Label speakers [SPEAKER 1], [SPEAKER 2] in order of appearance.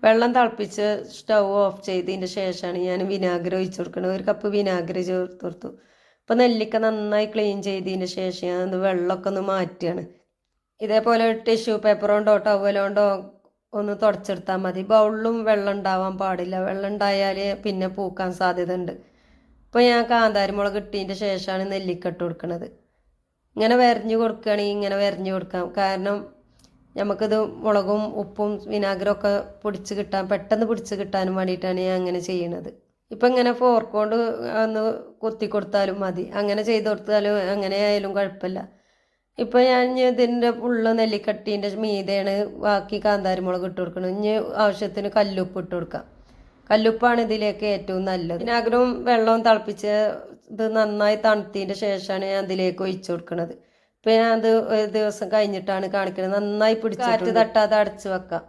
[SPEAKER 1] വെള്ളം തിളപ്പിച്ച് stove off ചെയ്തതിൻ്റെ ശേഷമാണ് ഞാൻ വിനാഗിരി ഒഴിച്ചു കൊടുക്കുന്നത്. ഒരു കപ്പ് വിനാഗിരി ചേർത്ത് കൊടുത്തു. ഇപ്പം നെല്ലിക്ക നന്നായി ക്ലീൻ ചെയ്തതിൻ്റെ ശേഷം ഞാൻ വെള്ളമൊക്കെ ഒന്ന് മാറ്റുകയാണ്. ഇതേപോലെ ടിഷ്യൂ പേപ്പർ കൊണ്ടോ ടവൽ കൊണ്ടോ ഒന്ന് തുടച്ചെടുത്താൽ മതി. ബൗളിലും വെള്ളം ഉണ്ടാവാൻ പാടില്ല. വെള്ളം ഉണ്ടായാൽ പിന്നെ പൂക്കാൻ സാധ്യത ഉണ്ട്. ഇപ്പോൾ ഞാൻ കാന്താരിമുളക് ഇട്ടതിൻ്റെ ശേഷമാണ് നെല്ലിക്ക ഇട്ട് കൊടുക്കുന്നത്. ഇങ്ങനെ വരഞ്ഞു കൊടുക്കുകയാണെങ്കിൽ ഇങ്ങനെ വരഞ്ഞു കൊടുക്കാം. കാരണം നമുക്കിത് മുളകും ഉപ്പും വിനാഗിരും ഒക്കെ പെട്ടെന്ന് പിടിച്ച് കിട്ടാനും വേണ്ടിയിട്ടാണ് ഞാൻ അങ്ങനെ ചെയ്യണത്. ഇപ്പം ഇങ്ങനെ ഫോർക്ക് കൊണ്ട് ഒന്ന് കുത്തി കൊടുത്താലും മതി. അങ്ങനെ ചെയ്ത് കൊടുത്താലും അങ്ങനെ ആയാലും കുഴപ്പമില്ല. ഇപ്പം ഞാൻ ഇതിൻ്റെ ഫുള്ള് നെല്ലിക്കട്ടീൻ്റെ മീതെയാണ് ബാക്കി കാന്താരിമുളക് ഇട്ട് കൊടുക്കുന്നത്. ഇനി ആവശ്യത്തിന് കല്ലുപ്പ് ഇട്ട് കൊടുക്കാം. കല്ലുപ്പാണ് ഇതിലേക്ക് ഏറ്റവും നല്ലത്. വിനാഗിരും വെള്ളവും തിളപ്പിച്ച് ഇത് നന്നായി തണുത്തതിൻ്റെ ശേഷമാണ് ഞാൻ ഇതിലേക്ക് ഒഴിച്ചു കൊടുക്കുന്നത്. ഇപ്പം ഞാൻ അത് ഒരു ദിവസം കഴിഞ്ഞിട്ടാണ് കാണിക്കുന്നത്. നന്നായി പിടിച്ച് കാറ്റ് തട്ടാതെ അടച്ചു വെക്കാം.